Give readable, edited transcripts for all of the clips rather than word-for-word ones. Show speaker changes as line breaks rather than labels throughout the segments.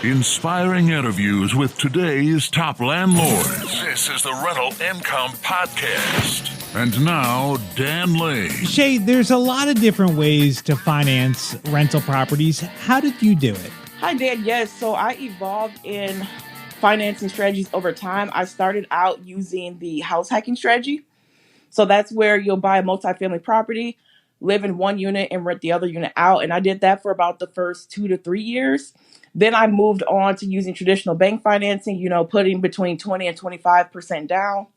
Inspiring interviews with today's top landlords. This is the Rental Income Podcast. And now, Dan Lane.
Shay, there's a lot of different ways to finance rental properties. How did you do it?
Hi, Dan. Yes, so I evolved in financing strategies over time. I started out using the house hacking strategy. So that's where you'll buy a multifamily property, live in one unit, and rent the other unit out. And I did that for about the first 2 to 3 years. Then I moved on to using traditional bank financing, putting between 20 and 25% down.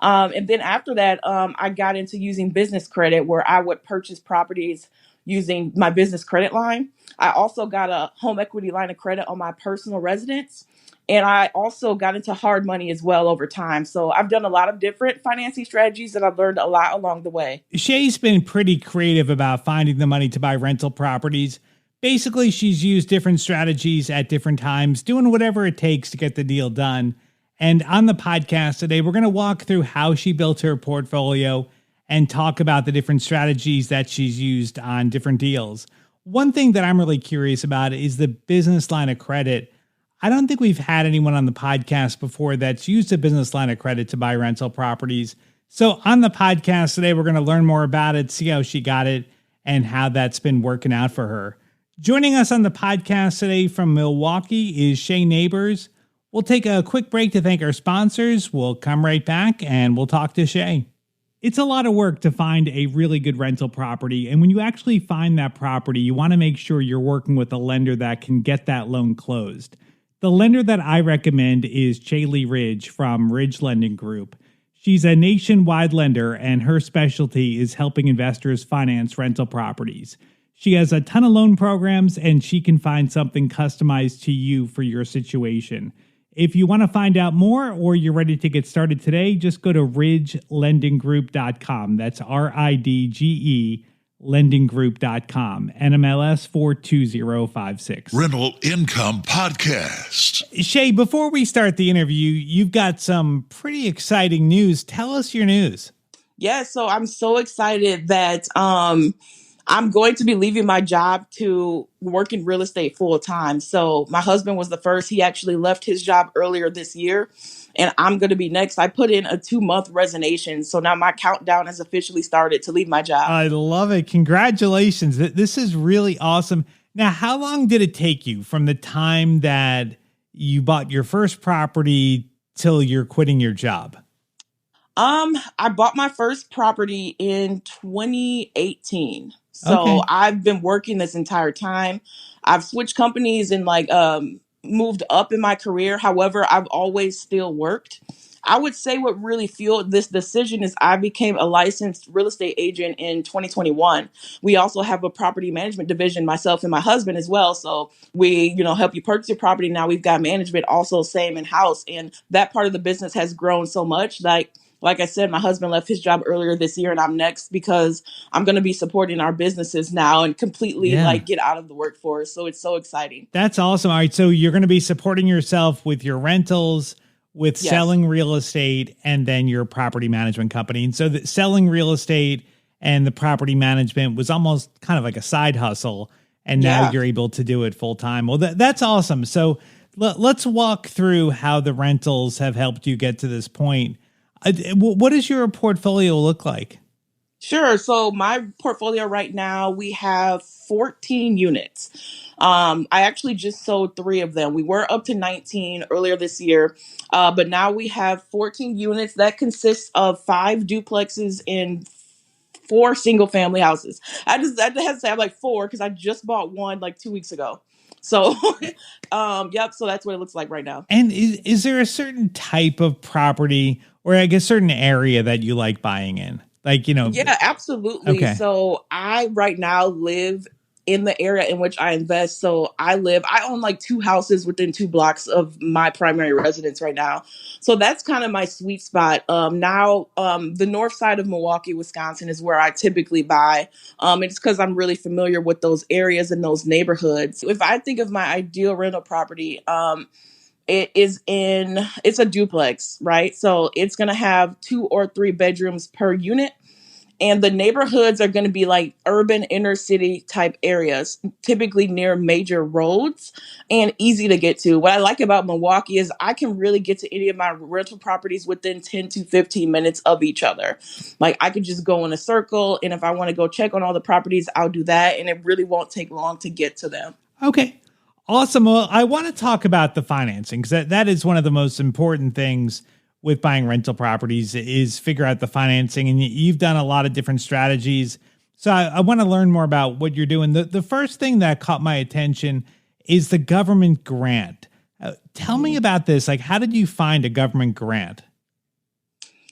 And then after that, I got into using business credit where I would purchase properties using my business credit line. I also got a home equity line of credit on my personal residence. And I also got into hard money as well over time. So I've done a lot of different financing strategies and I've learned a lot along the way.
Shay's been pretty creative about finding the money to buy rental properties. Basically, she's used different strategies at different times, doing whatever it takes to get the deal done. And on the podcast today, we're going to walk through how she built her portfolio and talk about the different strategies that she's used on different deals. One thing that I'm really curious about is the business line of credit. I don't think we've had anyone on the podcast before that's used a business line of credit to buy rental properties. So on the podcast today, we're going to learn more about it, see how she got it, and how that's been working out for her. Joining us on the podcast today from Milwaukee is Shay Nabors. We'll take a quick break to thank our sponsors. We'll come right back and we'll talk to Shay. It's a lot of work to find a really good rental property. And when you actually find that property, you want to make sure you're working with a lender that can get that loan closed. The lender that I recommend is Chaley Ridge from Ridge Lending Group. She's a nationwide lender and her specialty is helping investors finance rental properties. She has a ton of loan programs and she can find something customized to you for your situation. If you want to find out more or you're ready to get started today, just go to ridgelendinggroup.com. That's RIDGE lendinggroup.com. NMLS 42056.
Rental Income Podcast.
Shay, before we start the interview, you've got some pretty exciting news. Tell us your news.
Yeah, so I'm so excited that I'm going to be leaving my job to work in real estate full time. So my husband was the first. He actually left his job earlier this year and I'm going to be next. I put in a 2-month resignation. So now my countdown has officially started to leave my job.
I love it. Congratulations. This is really awesome. Now, how long did it take you from the time that you bought your first property till you're quitting your job?
I bought my first property in 2018. So
Okay.
I've been working this entire time. I've switched companies and moved up in my career. However, I've always still worked. I would say what really fueled this decision is I became a licensed real estate agent in 2021. We also have a property management division, myself and my husband as well. So we, help you purchase your property. Now we've got management also same in-house. And that part of the business has grown so much. Like I said, my husband left his job earlier this year and I'm next because I'm going to be supporting our businesses now and completely get out of the workforce. So it's so exciting.
That's awesome. All right. So you're going to be supporting yourself with your rentals, with selling real estate, and then your property management company. And so the selling real estate and the property management was almost kind of like a side hustle. And now you're able to do it full time. Well, that's awesome. So let's walk through how the rentals have helped you get to this point. What does your portfolio look like?
Sure. So my portfolio right now, we have 14 units. I actually just sold 3 of them. We were up to 19 earlier this year, but now we have 14 units that consists of 5 duplexes and 4 single family houses. I have to say I'm 4 because I just bought one 2 weeks ago. So, so that's what it looks like right now.
And is there a certain type of property or I guess certain area that you like buying in?
Yeah, absolutely.
Okay.
So I right now live in the area in which I invest. So I own 2 houses within 2 blocks of my primary residence right now. So that's kind of my sweet spot. The north side of Milwaukee, Wisconsin is where I typically buy. It's because I'm really familiar with those areas and those neighborhoods. If I think of my ideal rental property, it's a duplex, right? So it's going to have 2 or 3 bedrooms per unit. And the neighborhoods are going to be like urban inner city type areas, typically near major roads and easy to get to. What I like about Milwaukee is I can really get to any of my rental properties within 10 to 15 minutes of each other. Like I could just go in a circle, and if I want to go check on all the properties, I'll do that, and it really won't take long to get to them.
Okay. Awesome. Well, I want to talk about the financing because that is one of the most important things with buying rental properties is figure out the financing. And you've done a lot of different strategies. So I want to learn more about what you're doing. The first thing that caught my attention is the government grant. Tell me about this. Like, how did you find a government grant?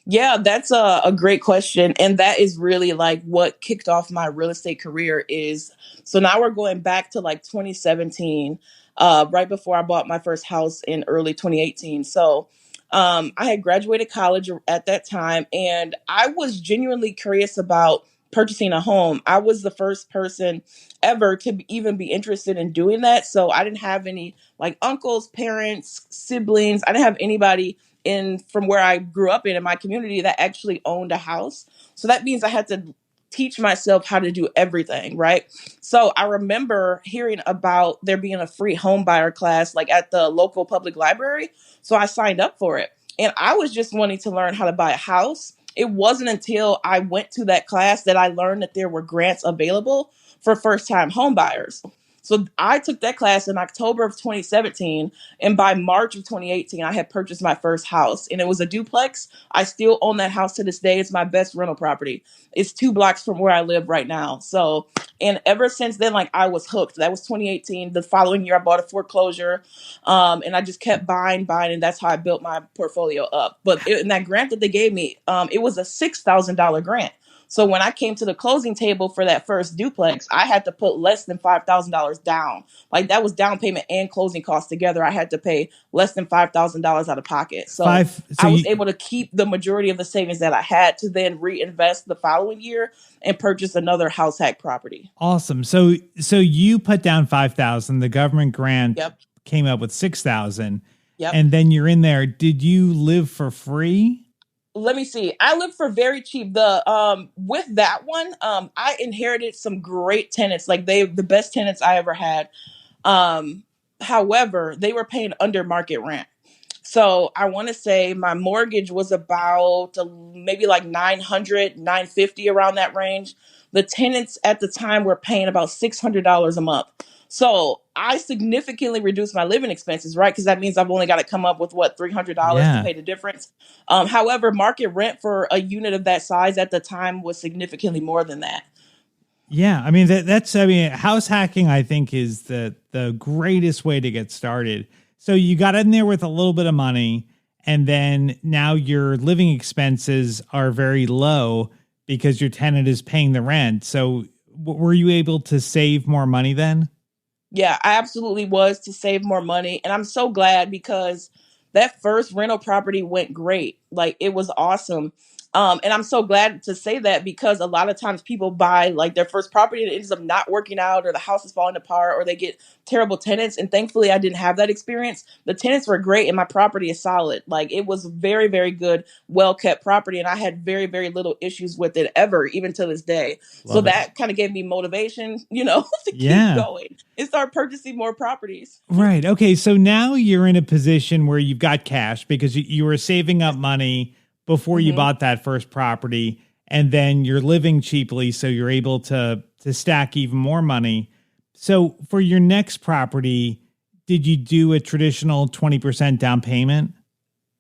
Yeah, that's a great question. And that is really like what kicked off my real estate career is. So now we're going back to like 2017, right before I bought my first house in early 2018. So I had graduated college at that time, and I was genuinely curious about purchasing a home. I was the first person ever to even be interested in doing that. So I didn't have any like uncles, parents, siblings. I didn't have anybody in from where I grew up in my community that actually owned a house. So that means I had to teach myself how to do everything, right? So I remember hearing about there being a free home buyer class like at the local public library. So I signed up for it. And I was just wanting to learn how to buy a house. It wasn't until I went to that class that I learned that there were grants available for first time home buyers. So I took that class in October of 2017. And by March of 2018, I had purchased my first house. And it was a duplex. I still own that house to this day. It's my best rental property. It's 2 blocks from where I live right now. So, and ever since then, like I was hooked. That was 2018. The following year, I bought a foreclosure. And I just kept buying. And that's how I built my portfolio up. But in that grant that they gave me, it was a $6,000 grant. So when I came to the closing table for that first duplex, I had to put less than $5,000 down. Like that was down payment and closing costs together. I had to pay less than $5,000 out of pocket. So I was able to keep the majority of the savings that I had to then reinvest the following year and purchase another house hack property.
Awesome. So you put down 5,000. The government grant
Yep.
came up with 6,000.
Yep.
And then you're in there. Did you live for free?
Let me see. I lived for very cheap. The with that one, I inherited some great tenants. Like the best tenants I ever had. However, they were paying under market rent. So I want to say my mortgage was about maybe like 900, 950 around that range. The tenants at the time were paying about $600 a month. So I significantly reduced my living expenses, right? Because that means I've only got to come up with what, $300 to pay the difference. However, market rent for a unit of that size at the time was significantly more than that.
Yeah, I mean that's house hacking I think is the greatest way to get started. So you got in there with a little bit of money, and then now your living expenses are very low because your tenant is paying the rent. So were you able to save more money then?
Yeah, I absolutely was to save more money. And I'm so glad because that first rental property went great. Like it was awesome. And I'm so glad to say that because a lot of times people buy like their first property and it ends up not working out or the house is falling apart or they get terrible tenants. And thankfully I didn't have that experience. The tenants were great and my property is solid. Like it was very, very good, well-kept property. And I had very, very little issues with it ever, even to this day. So that kind of gave me motivation, to keep going and start purchasing more properties.
Right. Okay. So now you're in a position where you've got cash because you were saving up money before you bought that first property, and then you're living cheaply, so you're able to stack even more money. So for your next property, did you do a traditional 20% down payment?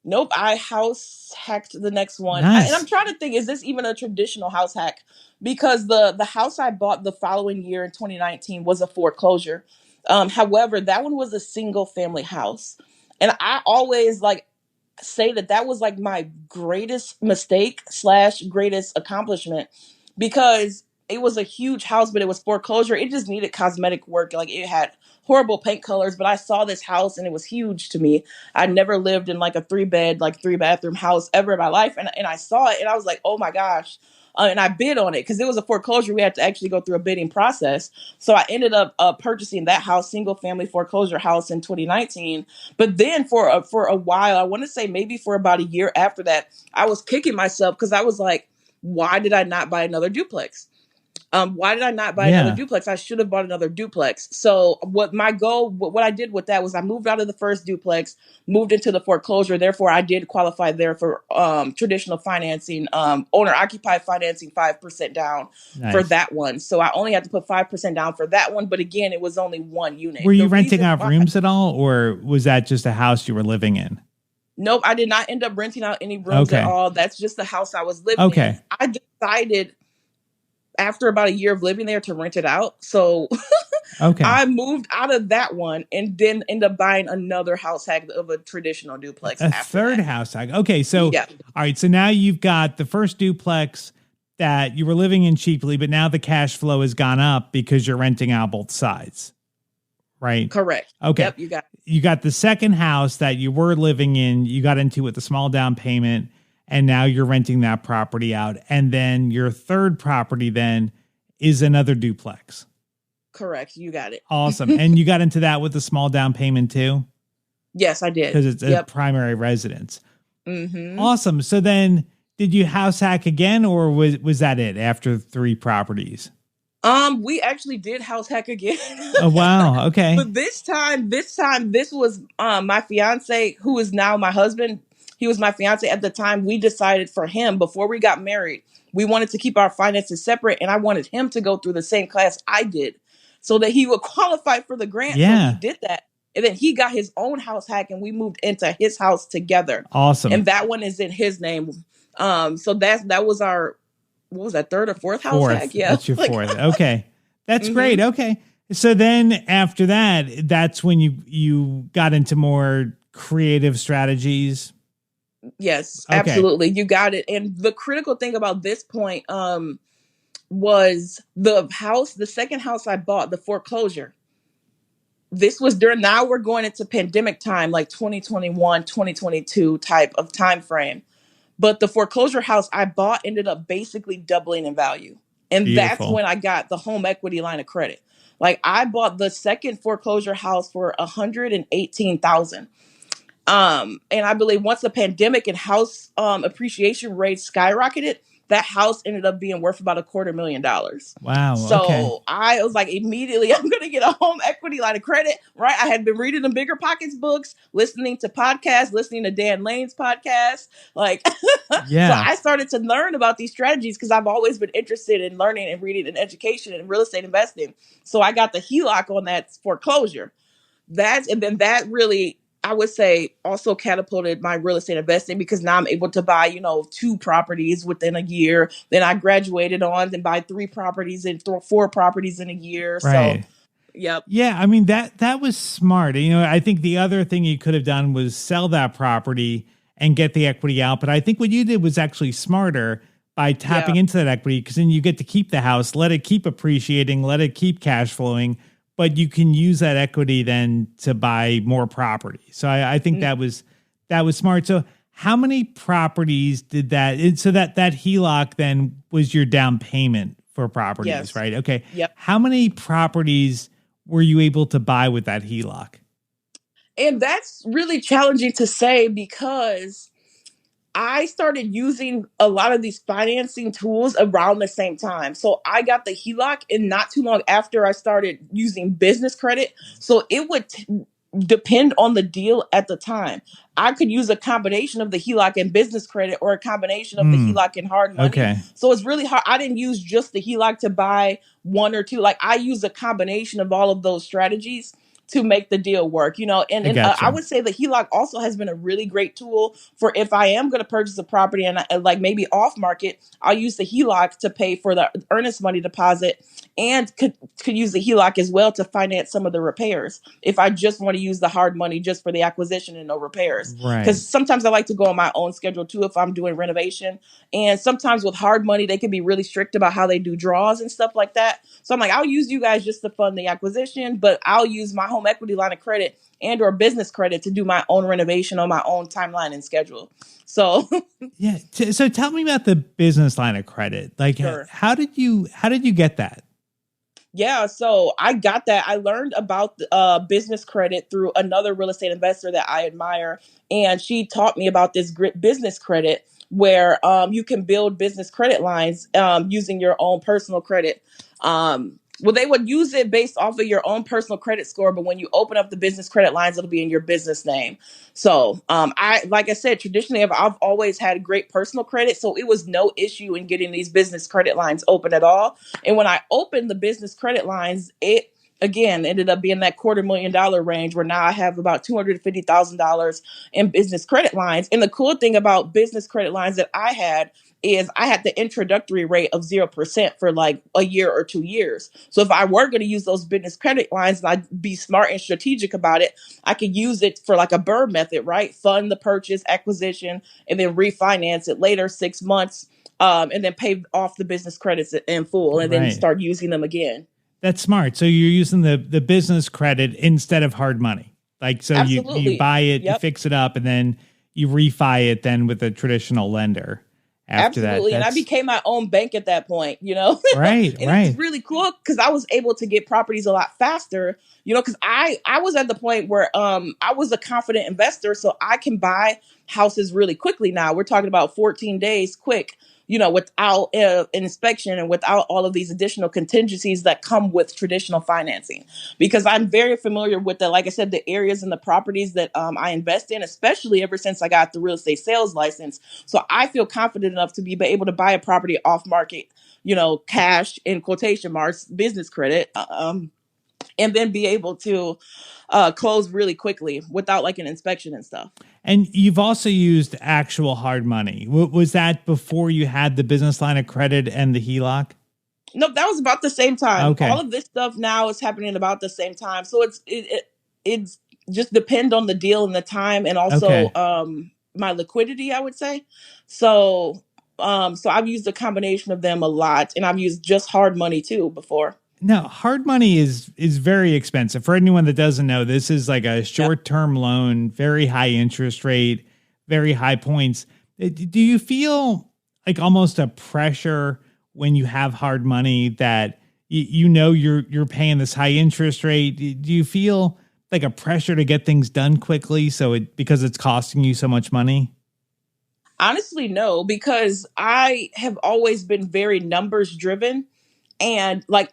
Nope, I house hacked the next one.
Nice.
And I'm trying to think, is this even a traditional house hack? Because the house I bought the following year in 2019 was a foreclosure. However, that one was a single family house. And I always say that was like my greatest mistake / greatest accomplishment because it was a huge house, but it was foreclosure. It just needed cosmetic work. Like it had horrible paint colors, but I saw this house and it was huge to me. I never lived in like a 3-bed, like 3-bathroom house ever in my life. And I saw it and I was like, oh my gosh. And I bid on it because it was a foreclosure. We had to actually go through a bidding process. So I ended up purchasing that house, single family foreclosure house in 2019. But then for a while, I want to say maybe for about a year after that, I was kicking myself because I was like, Why did I not buy another duplex? Why did I not buy another duplex? I should have bought another duplex. So what I did with that was I moved out of the first duplex, moved into the foreclosure. Therefore, I did qualify there for traditional financing, owner occupied financing, 5% down for that one. So I only had to put 5% down for that one. But again, it was only one unit.
Were you renting out rooms at all, or was that just a house you were living in?
Nope, I did not end up renting out any rooms at all. That's just the house I was living in. I decided after about a year of living there to rent it out. So I moved out of that one and then ended up buying another house hack of a traditional duplex.
A third house hack. Okay. So, all right. So now you've got the first duplex that you were living in cheaply, but now the cash flow has gone up because you're renting out both sides. Right?
Correct.
Okay.
Yep,
you got the second house that you were living in, you got into with a small down payment, and now you're renting that property out. And then your third property then is another duplex.
Correct. You got it.
Awesome. And you got into that with a small down payment too?
Yes, I did.
Because it's a primary residence.
Mm-hmm.
Awesome. So then did you house hack again, or was that it after 3 properties?
We actually did house hack again.
Oh, wow. Okay.
But this was my fiance, who is now my husband. He was my fiance at the time. We decided for him, before we got married, we wanted to keep our finances separate, and I wanted him to go through the same class I did so that he would qualify for the grant.
Yeah.
So he did that. And then he got his own house hack, and we moved into his house together.
Awesome.
And that one is in his name. So that was our, what was that, third or fourth house hack? Yeah.
That's your fourth. Okay. That's great. Okay. So then after that, that's when you got into more creative strategies.
Yes, absolutely. You got it. And the critical thing about this point was the second house I bought, the foreclosure. This was now we're going into pandemic time, like 2021, 2022 type of time frame. But the foreclosure house I bought ended up basically doubling in value. And Beautiful. That's when I got the home equity line of credit. Like I bought the second foreclosure house for $118,000. And I believe once the pandemic and house appreciation rates skyrocketed, that house ended up being worth about $250,000.
Wow.
So I was like, immediately, I'm going to get a home equity line of credit, right? I had been reading the Bigger Pockets books, listening to podcasts, listening to Dan Lane's podcast. Like,
yeah.
So I started to learn about these strategies because I've always been interested in learning and reading and education and real estate investing. So I got the HELOC on that foreclosure. And then that really, I would say, also catapulted my real estate investing because now I'm able to buy, 2 properties within a year. Then I graduated on and buy 3 properties and 4 properties in a year.
Right.
So, yep.
Yeah. I mean, that was smart. I think the other thing you could have done was sell that property and get the equity out. But I think what you did was actually smarter by tapping into that equity, because then you get to keep the house, let it keep appreciating, let it keep cash flowing. But you can use that equity then to buy more property. So I think that was smart. So how many properties did that? So that HELOC then was your down payment for properties, right? Okay.
Yep.
How many properties were you able to buy with that HELOC?
And that's really challenging to say because I started using a lot of these financing tools around the same time. So I got the HELOC and not too long after I started using business credit. So it would depend on the deal at the time. I could use a combination of the HELOC and business credit or a combination of the HELOC and hard money.
Okay.
So it's really hard. I didn't use just the HELOC to buy 1 or 2. Like I use a combination of all of those strategies to make the deal work, and I would say the HELOC also has been a really great tool for if I am going to purchase a property and like maybe off market, I'll use the HELOC to pay for the earnest money deposit and could use the HELOC as well to finance some of the repairs. If I just want to use the hard money just for the acquisition and no repairs.
Right.
Because sometimes I like to go on my own schedule too if I'm doing renovation. And sometimes with hard money, they can be really strict about how they do draws and stuff like that. So I'm like, I'll use you guys just to fund the acquisition, but I'll use my home equity line of credit and or business credit to do my own renovation on my own timeline and schedule. So
yeah. So tell me about the business line of credit. Like,
Sure.
how did you get that?
Yeah, so I got that. I learned about business credit through another real estate investor that I admire. And she taught me about this business credit where you can build business credit lines using your own personal credit. Well, they would use it based off of your own personal credit score, but when you open up the business credit lines, it'll be in your business name. So, like I said, traditionally, I've always had great personal credit, so it was no issue in getting these business credit lines open at all. And when I opened the business credit lines, it again ended up being that $250,000 range, where now I have about $250,000 in business credit lines. And the cool thing about business credit lines that I had is I had the introductory rate of 0% for like a year or 2 years. So if I were going to use those business credit lines and I'd be smart and strategic about it, I could use it for like a BRRRR method, right? Fund the purchase, acquisition, and then refinance it later, 6 months, and then pay off the business credits in full, and then start using them again.
That's smart. So you're using the business credit instead of hard money. Like, so you buy it, you fix it up, and then you refi it then with a traditional lender. After
Absolutely.
that,
and I became my own bank at that point,
Right,
and
right.
it's really cool because I was able to get properties a lot faster, because I was at the point where I was a confident investor, so I can buy houses really quickly now. We're talking about 14 days quick, without an inspection and without all of these additional contingencies that come with traditional financing. Because I'm very familiar with like I said, the areas and the properties that I invest in, especially ever since I got the real estate sales license. So I feel confident enough to be able to buy a property off market, cash, in quotation marks, business credit, and then be able to close really quickly without like an inspection and stuff.
And you've also used actual hard money. Was that before you had the business line of credit and the HELOC?
No, that was about the same time.
Okay.
All of this stuff now is happening about the same time. So it's just depend on the deal and the time, and also my liquidity, I would say. So I've used a combination of them a lot, and I've used just hard money too before.
No, hard money is very expensive. For anyone that doesn't know, this is like a short-term loan, very high interest rate, very high points. Do you feel like almost a pressure when you have hard money that you're paying this high interest rate? Do you feel like a pressure to get things done quickly because it's costing you so much money?
Honestly, no, because I have always been very numbers driven. And like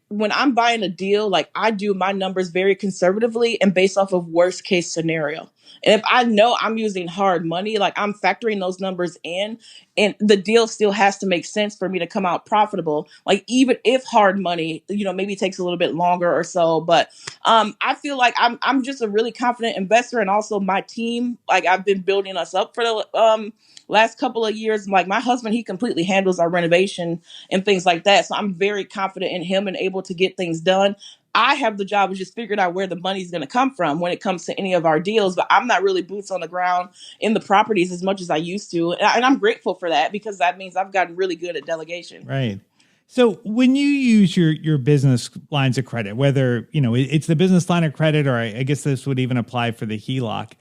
when I'm buying a deal, like I do my numbers very conservatively and based off of worst case scenario. And if I know I'm using hard money, like I'm factoring those numbers in, and the deal still has to make sense for me to come out profitable. Like even if hard money, maybe takes a little bit longer or so, but I feel like I'm just a really confident investor, and also my team, like I've been building us up for the last couple of years. Like my husband, he completely handles our renovation and things like that. So I'm very confident in him and able to get things done. I have the job of just figuring out where the money's going to come from when it comes to any of our deals, but I'm not really boots on the ground in the properties as much as I used to. And I'm grateful for that, because that means I've gotten really good at delegation.
Right. So when you use your business lines of credit, whether, it's the business line of credit, or I guess this would even apply for the HELOC,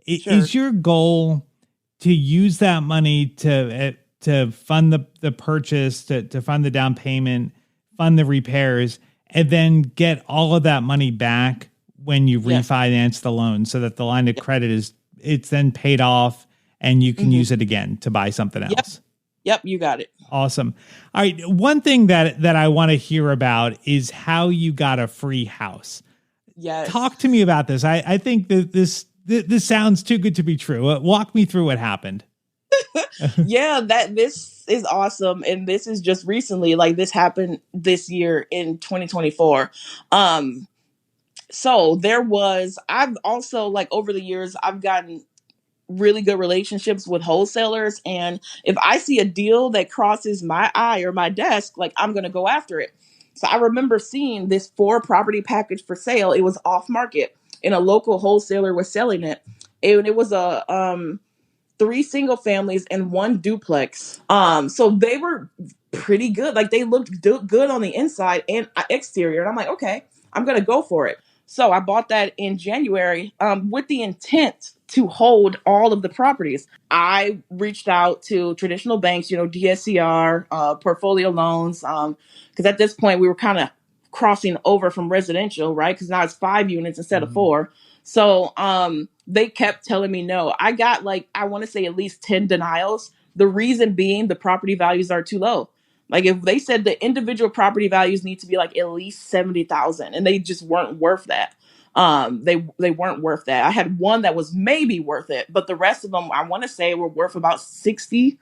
is your goal to use that money to fund the purchase, to fund the down payment, fund the repairs, and then get all of that money back when you refinance the loan, so that the line of credit it's then paid off and you can use it again to buy something else?
Yep, you got it.
Awesome. All right. One thing that I want to hear about is how you got a free house.
Yes.
Talk to me about this. I think that this sounds too good to be true. Walk me through what happened.
Yeah, this is awesome. And this is just recently, like this happened this year in 2024. So I've also, like over the years, I've gotten really good relationships with wholesalers. And if I see a deal that crosses my eye or my desk, like I'm going to go after it. So I remember seeing this 4-property package for sale. It was off market, and a local wholesaler was selling it. And it was a 3 single families and 1 duplex. So they were pretty good. Like they looked good on the inside and exterior. And I'm like, okay, I'm going to go for it. So I bought that in January with the intent to hold all of the properties. I reached out to traditional banks, DSCR, portfolio loans, because at this point we were kind of crossing over from residential, right? Because now it's 5 units instead of 4. So they kept telling me no. I got I want to say at least 10 denials The reason being the property values are too low. Like if they said the individual property values need to be like at least 70,000 and they just weren't worth that. They weren't worth that. I had one that was maybe worth it, but the rest of them I want to say were worth about 60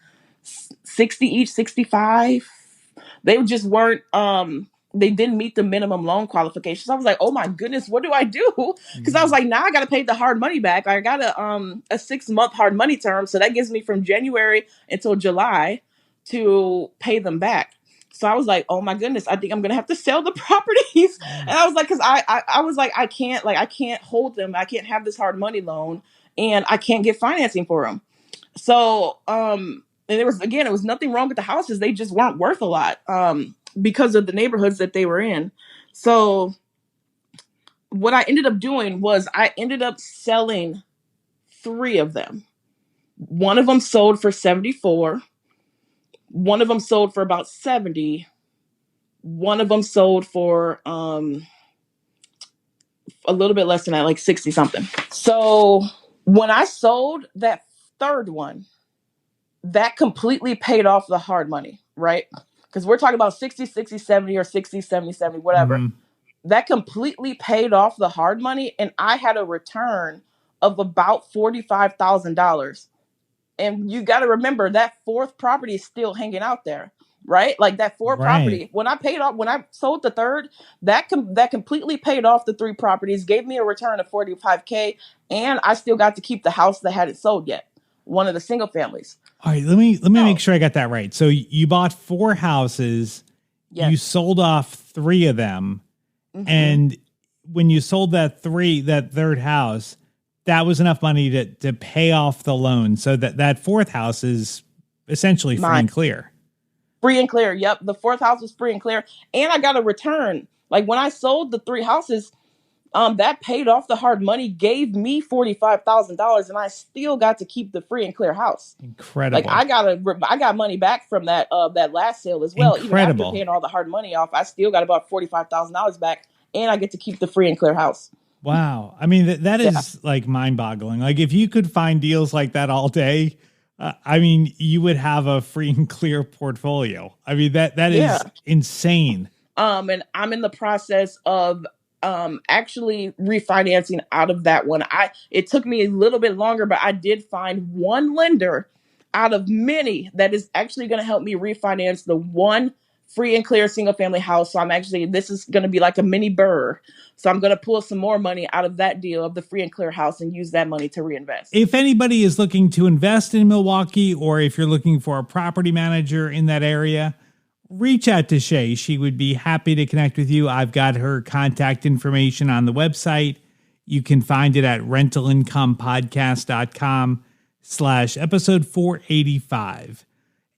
each, 65. They just weren't they didn't meet the minimum loan qualifications. I was like, oh my goodness, what do I do? Because I was like, now I got to pay the hard money back. I got a 6-month hard money term, so that gives me from January until July to pay them back. So I was like, oh my goodness, I think I'm gonna have to sell the properties. And I was like, because I was like, I can't hold them. I can't have this hard money loan, and I can't get financing for them. So and it was nothing wrong with the houses. They just weren't worth a lot because of the neighborhoods that they were in. So what I ended up doing was I ended up selling 3 of them. One of them sold for 74. One of them sold for about 70. One of them sold for a little bit less than that, like 60 something. So when I sold that third one, that completely paid off the hard money, right? Because we're talking about 60, 60, 70 or 60, 70, 70, whatever. Mm-hmm. That completely paid off the hard money. And I had a return of about $45,000. And you got to remember that 4th property is still hanging out there, right? Like that 4th property, when I sold the 3rd, that completely paid off the 3 properties, gave me a return of $45K, and I still got to keep the house that hadn't sold yet, one of the single families.
All right, let me make sure I got that right. So you bought 4 houses, yes. You sold off 3 of them, mm-hmm. And when you sold that 3rd house, that was enough money to pay off the loan. So that 4th house is essentially free and clear.
Free and clear. Yep. The 4th house was free and clear. And I got a return. Like when I sold the 3 houses, that paid off the hard money, gave me $45,000, and I still got to keep the free and clear house.
Incredible.
Like I got money back from that last sale as well.
Incredible.
Even after paying all the hard money off, I still got about $45,000 back, and I get to keep the free and clear house.
Wow. I mean, that is like mind boggling. Like if you could find deals like that all day, I mean, you would have a free and clear portfolio. I mean, that is insane.
And I'm in the process of actually refinancing out of that one. It took me a little bit longer, but I did find one lender out of many that is actually going to help me refinance the one free and clear single family house. So this is going to be like a mini burr. So I'm going to pull some more money out of that deal of the free and clear house and use that money to reinvest.
If anybody is looking to invest in Milwaukee, or if you're looking for a property manager in that area, reach out to Shay. She would be happy to connect with you. I've got her contact information on the website. You can find it at rentalincomepodcast.com/episode 485.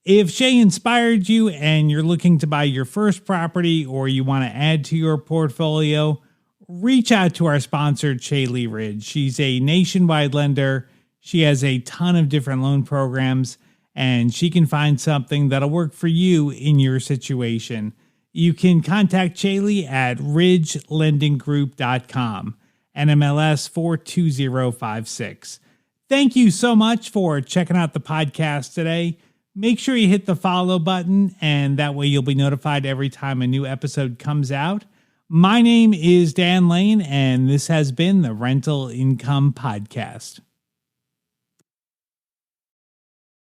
If Shay inspired you and you're looking to buy your first property, or you want to add to your portfolio, reach out to our sponsor, Shay Lee Ridge. She's a nationwide lender. She has a ton of different loan programs, and she can find something that'll work for you in your situation. You can contact Shay Lee at ridgelendinggroup.com, NMLS 42056. Thank you so much for checking out the podcast today. Make sure you hit the follow button, and that way you'll be notified every time a new episode comes out. My name is Dan Lane, and this has been the Rental Income Podcast.